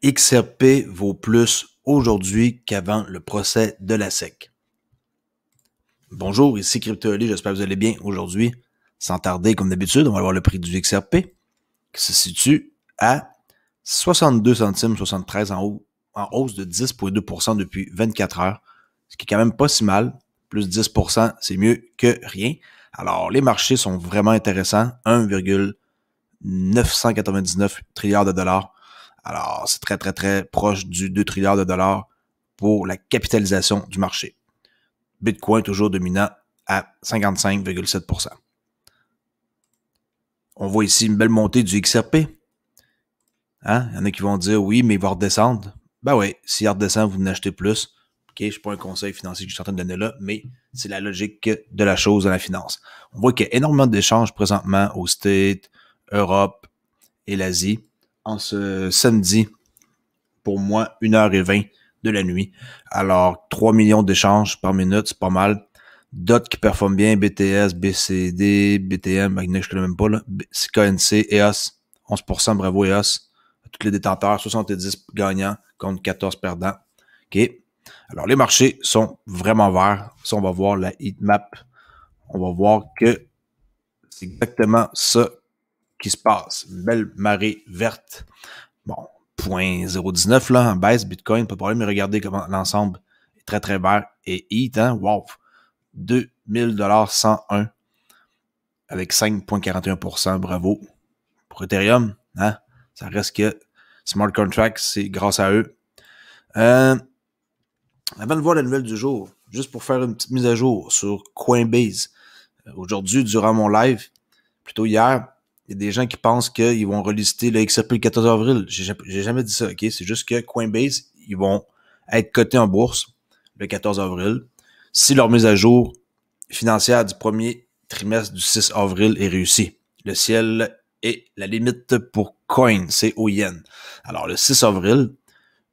XRP vaut plus aujourd'hui qu'avant le procès de la SEC. Bonjour, ici CryptoAli, j'espère que vous allez bien aujourd'hui. Sans tarder, comme d'habitude, on va voir le prix du XRP qui se situe à 62 centimes 73 en hausse de 10,2% depuis 24 heures, ce qui est quand même pas si mal. Plus 10%, c'est mieux que rien. Alors, les marchés sont vraiment intéressants. 1,999 trilliards de dollars. Alors, c'est très, très, très proche du 2 trilliards de dollars pour la capitalisation du marché. Bitcoin toujours dominant à 55,7%. On voit ici une belle montée du XRP. Hein? Il y en a qui vont dire, oui, mais il va redescendre. Ben oui, s'il redescend, vous n'achetez plus. OK, je ne suis pas un conseil financier que je suis en train de donner là, mais c'est la logique de la chose dans la finance. On voit qu'il y a énormément d'échanges présentement aux States, Europe et l'Asie. En ce samedi, pour moi, 1h20 de la nuit. Alors, 3 millions d'échanges par minute, c'est pas mal. DOT qui performe bien, BTS, BCD, BTM, je ne connais même pas, là. KNC, EOS, 11%, bravo EOS. Tous les détenteurs, 70 gagnants contre 14 perdants. OK. Alors, les marchés sont vraiment verts. Si on va voir la heatmap, on va voir que c'est exactement ça qui se passe. Une belle marée verte. Bon, 0.019 là, en baisse, Bitcoin, pas de problème, mais regardez comment l'ensemble est très, très vert. Et ETH, hein, wow, 2000$ 101 avec 5,41%, bravo. Pour Ethereum, hein, ça reste que Smart Contracts, c'est grâce à eux. Avant de voir la nouvelle du jour, juste pour faire une petite mise à jour sur Coinbase. Aujourd'hui, durant mon live, plutôt hier, il y a des gens qui pensent qu'ils vont relister le XRP le 14 avril. J'ai jamais dit ça, OK? C'est juste que Coinbase, ils vont être cotés en bourse le 14 avril. Si leur mise à jour financière du premier trimestre du 6 avril est réussie. Le ciel est la limite pour Coin, c'est au yen. Alors, le 6 avril,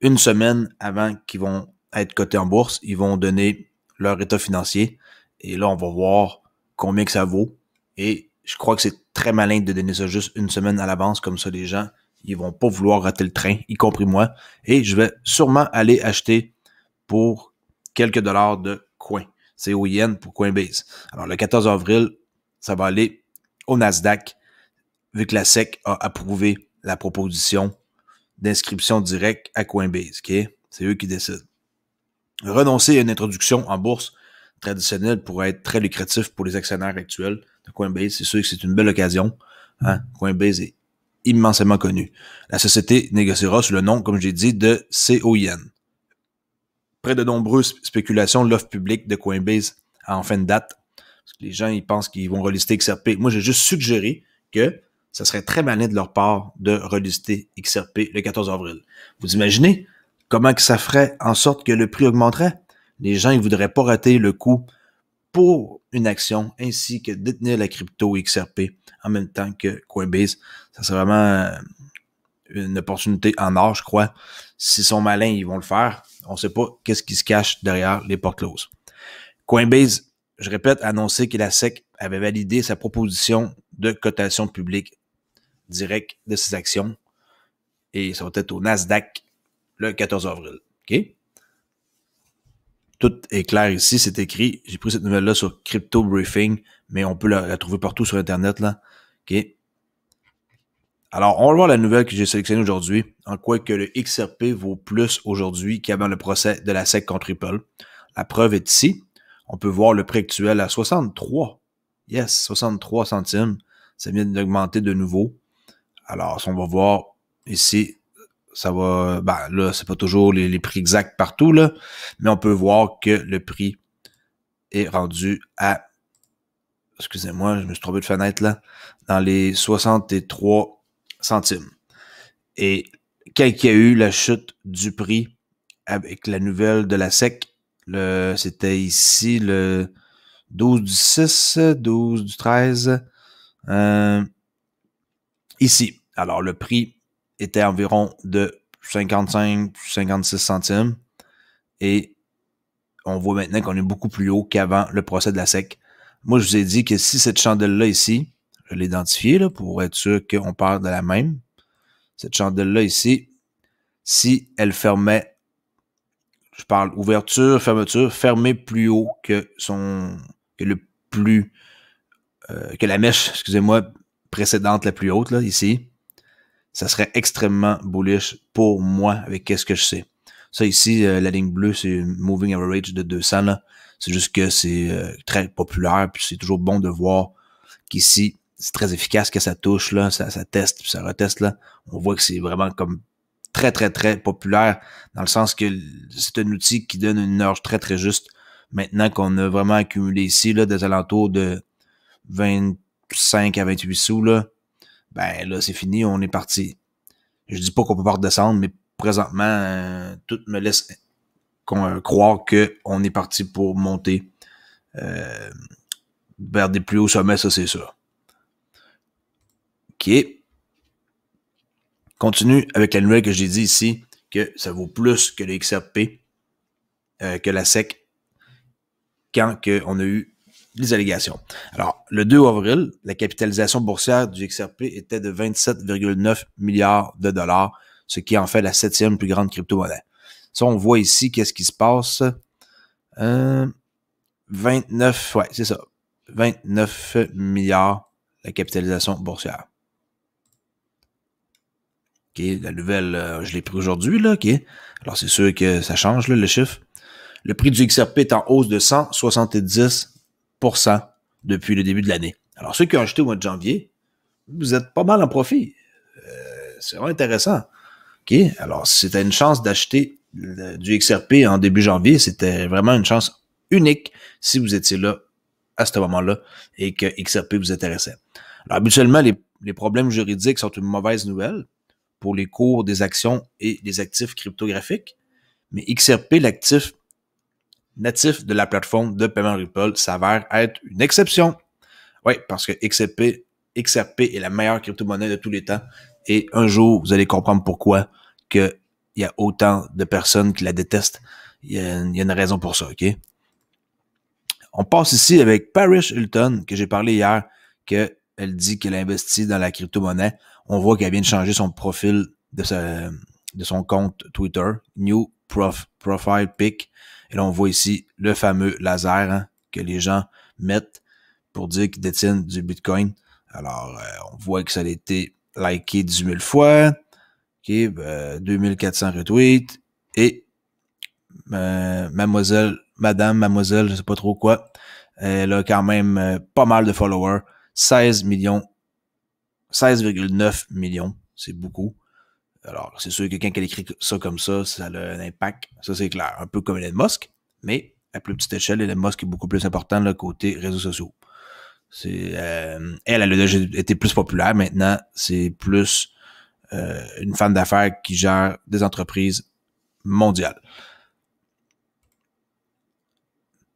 une semaine avant qu'ils vont être cotés en bourse, ils vont donner leur état financier. Et là, on va voir combien que ça vaut. Et je crois que c'est très malin de donner ça juste une semaine à l'avance. Comme ça, les gens, ils vont pas vouloir rater le train, y compris moi. Et je vais sûrement aller acheter pour quelques dollars de coin. C'est au yen pour Coinbase. Alors, le 14 avril, ça va aller au Nasdaq, vu que la SEC a approuvé la proposition d'inscription directe à Coinbase. Okay? C'est eux qui décident. Renoncer à une introduction en bourse traditionnelle pourrait être très lucratif pour les actionnaires actuels de Coinbase. C'est sûr que c'est une belle occasion. Hein? Coinbase est immensément connu. La société négociera sous le nom, comme j'ai dit, de COIN. Près de nombreuses spéculations, l'offre publique de Coinbase a enfin une date. Parce que les gens, ils pensent qu'ils vont relister XRP. Moi, j'ai juste suggéré que ça serait très malin de leur part de relister XRP le 14 avril. Vous imaginez comment que ça ferait en sorte que le prix augmenterait? Les gens, ils voudraient pas rater le coup pour une action ainsi que détenir la crypto XRP en même temps que Coinbase. Ça serait vraiment une opportunité en or, je crois. S'ils sont malins, ils vont le faire. On ne sait pas qu'est-ce qui se cache derrière les portes closes. Coinbase, je répète, a annoncé que la SEC avait validé sa proposition de cotation publique directe de ses actions. Et ça va être au Nasdaq le 14 avril. OK? Tout est clair ici, c'est écrit. J'ai pris cette nouvelle-là sur Crypto Briefing, mais on peut la trouver partout sur Internet, là. OK? Alors, on va voir la nouvelle que j'ai sélectionnée aujourd'hui, en quoi que le XRP vaut plus aujourd'hui qu'avant le procès de la SEC contre Ripple. La preuve est ici. On peut voir le prix actuel à 63. Yes, 63 centimes. Ça vient d'augmenter de nouveau. Alors, si on va voir ici, ça va, là, c'est pas toujours les prix exacts partout, là, mais on peut voir que le prix est rendu à, excusez-moi, je me suis trompé de fenêtre, là, dans les 63 centimes. Et quand il y a eu la chute du prix avec la nouvelle de la SEC, c'était ici le 12 du 6, 12 du 13, ici. Alors, le prix était environ de 55-56 centimes. Et on voit maintenant qu'on est beaucoup plus haut qu'avant le procès de la SEC. Moi, je vous ai dit que si cette chandelle-là ici, je l'ai identifiée là, pour être sûr qu'on parle de la même. Cette chandelle-là ici, si elle fermait, je parle ouverture, fermeture, fermer plus haut que que la mèche, excusez-moi, précédente la plus haute, là, ici, ça serait extrêmement bullish pour moi avec qu'est-ce que je sais. Ça ici, la ligne bleue, c'est une moving average de 200, là. C'est juste que c'est très populaire, puis c'est toujours bon de voir qu'ici, c'est très efficace que ça touche, là, ça teste, puis ça reteste, là. On voit que c'est vraiment comme très, très, très populaire, dans le sens que c'est un outil qui donne une urge très, très juste. Maintenant qu'on a vraiment accumulé ici, là, des alentours de 25 à 28 sous, là, ben là, c'est fini, on est parti. Je dis pas qu'on peut pas redescendre, mais présentement, tout me laisse croire qu'on est parti pour monter vers des plus hauts sommets, ça c'est sûr. OK. Continue avec la nouvelle que j'ai dit ici, que ça vaut plus que le XRP, que la SEC, quand on a eu les allégations. Alors, le 2 avril, la capitalisation boursière du XRP était de 27,9 milliards de dollars, ce qui en fait la 7e plus grande crypto-monnaie. Ça, on voit ici qu'est-ce qui se passe. 29, ouais, c'est ça. 29 milliards, la capitalisation boursière. OK, la nouvelle, je l'ai pris aujourd'hui, là, OK. Alors, c'est sûr que ça change, là, le chiffre. Le prix du XRP est en hausse de 170% depuis le début de l'année. Alors, ceux qui ont acheté au mois de janvier, vous êtes pas mal en profit. C'est vraiment intéressant. OK? Alors, si c'était une chance d'acheter du XRP en début janvier, c'était vraiment une chance unique si vous étiez là à ce moment-là et que XRP vous intéressait. Alors, habituellement, les problèmes juridiques sont une mauvaise nouvelle pour les cours des actions et des actifs cryptographiques, mais XRP, l'actif natif de la plateforme de paiement Ripple, s'avère être une exception. Oui, parce que XRP est la meilleure crypto-monnaie de tous les temps. Et un jour, vous allez comprendre pourquoi il y a autant de personnes qui la détestent. Il y a une raison pour ça, OK? On passe ici avec Paris Hilton, que j'ai parlé hier, qu'elle dit qu'elle investit dans la crypto-monnaie. On voit qu'elle vient de changer son profil de son compte Twitter, New Profile Pic. Et là, on voit ici le fameux laser que les gens mettent pour dire qu'ils détiennent du Bitcoin. Alors, on voit que ça a été liké 18 000 fois. OK, 2400 retweets. Et mademoiselle, je sais pas trop quoi, elle a quand même pas mal de followers. 16,9 millions. C'est beaucoup. Alors, c'est sûr que quand elle écrit ça comme ça, ça a un impact. Ça, c'est clair. Un peu comme Elon Musk, mais à plus petite échelle, Elon Musk est beaucoup plus important le côté réseaux sociaux. Elle a déjà été plus populaire. Maintenant, c'est plus une femme d'affaires qui gère des entreprises mondiales.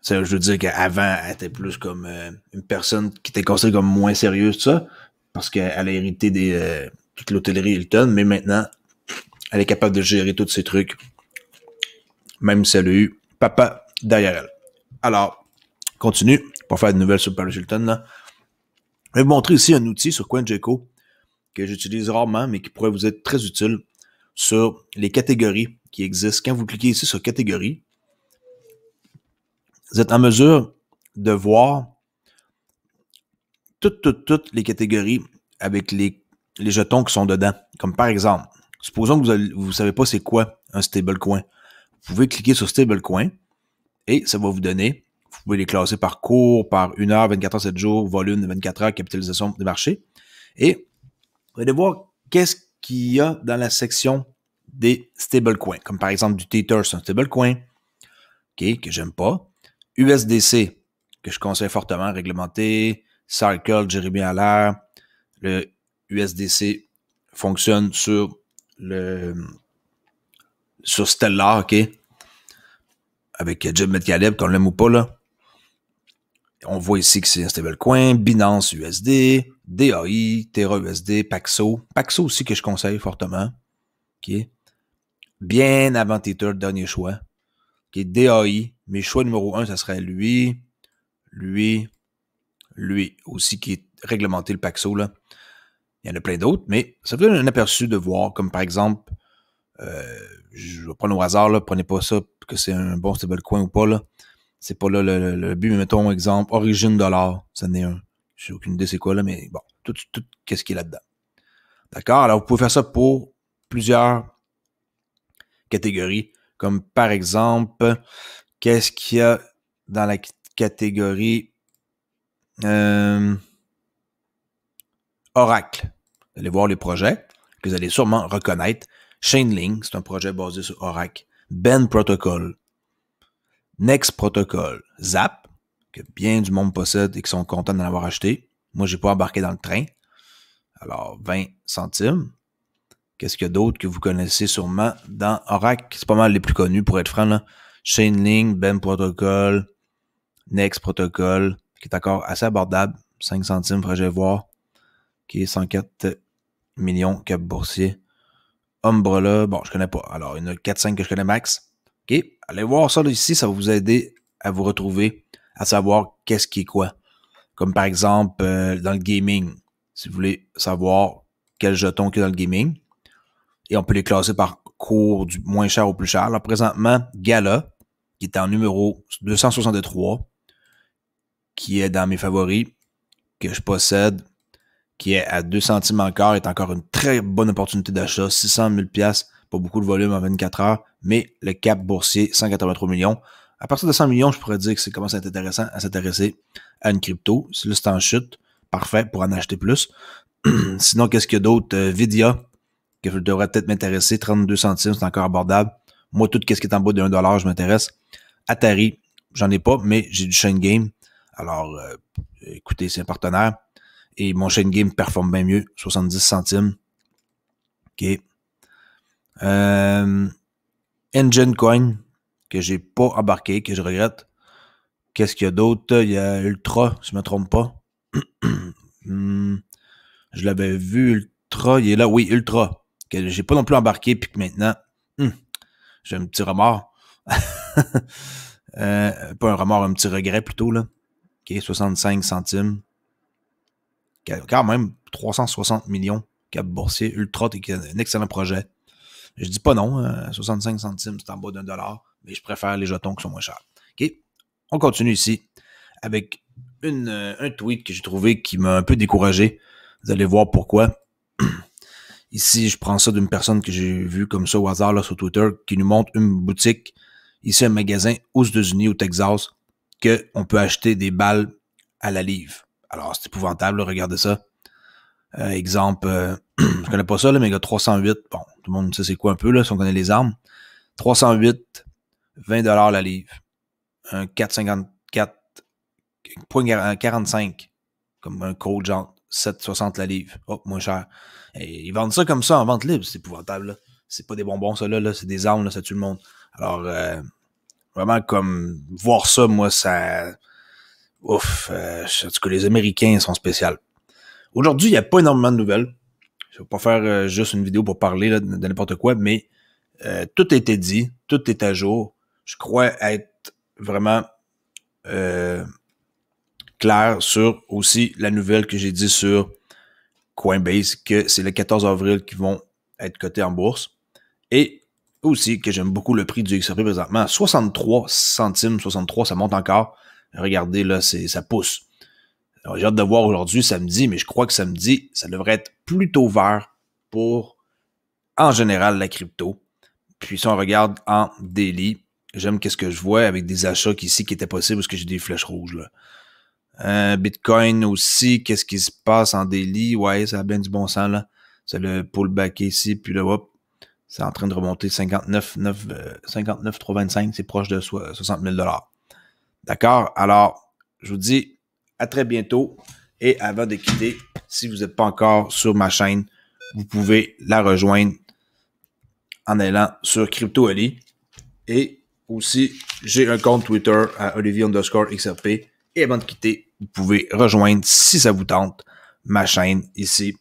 Ça, je veux dire qu'avant, elle était plus comme une personne qui était considérée comme moins sérieuse, tout ça, parce qu'elle a hérité toute l'hôtellerie Hilton, mais maintenant, elle est capable de gérer tous ces trucs, même si elle a eu papa derrière elle. Alors, continue, pour faire de nouvelles sur Paris Hilton, là. Je vais vous montrer ici un outil sur CoinGecko que j'utilise rarement, mais qui pourrait vous être très utile sur les catégories qui existent. Quand vous cliquez ici sur catégories, vous êtes en mesure de voir toutes les catégories avec les jetons qui sont dedans. Comme par exemple, supposons que vous savez pas c'est quoi un stablecoin. Vous pouvez cliquer sur stablecoin et ça va vous donner, vous pouvez les classer par cours, par 1 heure, 24 heures, 7 jours, volume de 24 heures, capitalisation des marchés. Et vous allez voir qu'est-ce qu'il y a dans la section des stablecoins. Comme par exemple du Tether, c'est un stablecoin, OK, que j'aime pas. USDC, que je conseille fortement, réglementé. Circle, Jérémy Allaire. Le USDC fonctionne sur Stellar, OK? Avec Jim Metcaleb, qu'on l'aime ou pas, là. On voit ici que c'est un stablecoin, Binance USD, DAI, Terra USD, Paxo. Paxo aussi que je conseille fortement. OK? Bien avant Tether, dernier choix. OK? DAI, mes choix numéro 1, ça serait lui aussi qui est réglementé, le Paxo, là. Il y en a plein d'autres, mais ça vous donne un aperçu de voir, comme par exemple, Je vais prendre au hasard, là, prenez pas ça que c'est un bon stablecoin ou pas, là. C'est pas là le but, mais mettons exemple, Origin Dollar, ça n'est un. J'ai aucune idée c'est quoi, là, mais bon, tout qu'est-ce qu'il y a là-dedans. D'accord? Alors, vous pouvez faire ça pour plusieurs catégories, comme par exemple, qu'est-ce qu'il y a dans la catégorie Oracle. Vous allez voir les projets que vous allez sûrement reconnaître. Chainlink, c'est un projet basé sur Oracle. Ben Protocol. Next Protocol. Zap, que bien du monde possède et qui sont contents d'en avoir acheté. Moi, j'ai pas embarqué dans le train. Alors, 20 centimes. Qu'est-ce qu'il y a d'autre que vous connaissez sûrement dans Oracle? C'est pas mal les plus connus, pour être franc, là. Chainlink, Ben Protocol, Next Protocol, qui est encore assez abordable. 5 centimes, faudrait que j'aille voir. Qui est 104 millions cap boursier. Umbrella, bon, je connais pas. Alors, il y en a 4-5 que je connais max. OK? Allez voir ça là, ici, ça va vous aider à vous retrouver, à savoir qu'est-ce qui est quoi. Comme par exemple, dans le gaming, si vous voulez savoir quel jeton qu'il y a dans le gaming, et on peut les classer par cours du moins cher au plus cher. Là, présentement, Gala, qui est en numéro 263, qui est dans mes favoris, que je possède, qui est à 2 centimes encore, est encore une très bonne opportunité d'achat. 600 000 $, pas beaucoup de volume en 24 heures, mais le cap boursier, 183 millions. À partir de 100 millions, je pourrais dire que c'est commence à être intéressant à s'intéresser à une crypto. Si là, c'est en chute, parfait pour en acheter plus. Sinon, qu'est-ce qu'il y a d'autre? Vidya, que je devrais peut-être m'intéresser. 32 centimes, c'est encore abordable. Moi, tout ce qui est en bas de 1$, je m'intéresse. Atari, j'en ai pas, mais j'ai du Chain Game. Alors, écoutez, c'est un partenaire. Et mon Chain Game performe bien mieux. 70 centimes. OK. Engine Coin, que j'ai pas embarqué, que je regrette. Qu'est-ce qu'il y a d'autre? Il y a Ultra, si je me trompe pas. Je l'avais vu, Ultra, il est là. Oui, Ultra. Que j'ai pas non plus embarqué, puis que maintenant, j'ai un petit remords. Pas un remords, un petit regret plutôt, là. OK, 65 centimes. Quand même 360 millions cap boursier. Ultra, c'est un excellent projet. Je dis pas non, 65 centimes, c'est en bas d'$, mais je préfère les jetons qui sont moins chers. OK, on continue ici avec un tweet que j'ai trouvé qui m'a un peu découragé. Vous allez voir pourquoi. Ici, je prends ça d'une personne que j'ai vue comme ça au hasard là, sur Twitter, qui nous montre une boutique, ici un magasin aux États-Unis, au Texas, qu'on peut acheter des balles à la livre. Alors, c'est épouvantable, là, regardez ça. Exemple, je connais pas ça, là, mais il y a 308, bon, tout le monde sait c'est quoi un peu, là, si on connaît les armes. 308, 20$ la livre. Un 4,54,45, comme un code genre 7,60 la livre. Oh, moins cher. Et ils vendent ça comme ça en vente libre, c'est épouvantable, là. C'est pas des bonbons, ça, là, c'est des armes, là, ça tue le monde. Alors, vraiment, comme, voir ça, moi, ça... Ouf, en tout cas, les Américains sont spéciaux. Aujourd'hui, il n'y a pas énormément de nouvelles. Je ne vais pas faire juste une vidéo pour parler là, de n'importe quoi, mais tout a été dit, tout est à jour. Je crois être vraiment clair sur aussi la nouvelle que j'ai dit sur Coinbase, que c'est le 14 avril qu'ils vont être cotés en bourse. Et aussi que j'aime beaucoup le prix du XRP présentement. 63 centimes, 63, ça monte encore. Regardez, là, ça pousse. Alors, j'ai hâte de voir aujourd'hui, samedi, mais je crois que samedi, ça devrait être plutôt vert pour, en général, la crypto. Puis si on regarde en daily, j'aime qu'est-ce que je vois avec des achats ici qui étaient possibles parce que j'ai des flèches rouges, là. Bitcoin aussi, qu'est-ce qui se passe en daily? Ouais, ça a bien du bon sens, là. C'est le pullback ici, puis là, hop, c'est en train de remonter 59,325, c'est proche de 60 000 $. D'accord? Alors, je vous dis à très bientôt. Et avant de quitter, si vous n'êtes pas encore sur ma chaîne, vous pouvez la rejoindre en allant sur CryptoOli. Et aussi, j'ai un compte Twitter à Olivier_XRP. Et avant de quitter, vous pouvez rejoindre, si ça vous tente, ma chaîne ici.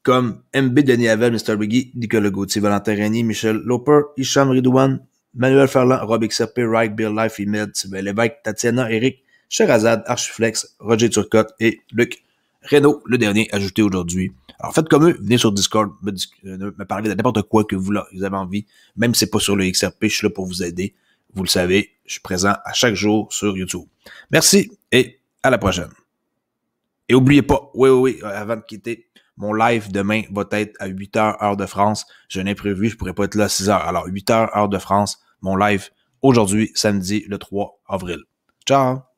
Comme MB Denis Havel, Mr. Biggie, Nicolas Gauthier, Valentin Régnier, Michel Loper, Hicham Ridouane, Manuel Ferland, Rob XRP, Right, Bill Life, Imed, Sylvain Lévesque, Tatiana, Eric, Sherazade, Archiflex, Roger Turcotte et Luc Renaud, le dernier ajouté aujourd'hui Alors faites comme eux, venez sur Discord, me parler de n'importe quoi que vous avez envie. Même si c'est pas sur le XRP, je suis là pour vous aider. Vous le savez, je suis présent à chaque jour sur YouTube. Merci et à la prochaine. Et oubliez pas, oui, avant de quitter, mon live demain va être à 8h heure de France. J'ai un imprévu, je pourrais pas être là à 6h. Alors 8h heure de France, mon live aujourd'hui, samedi, le 3 avril. Ciao!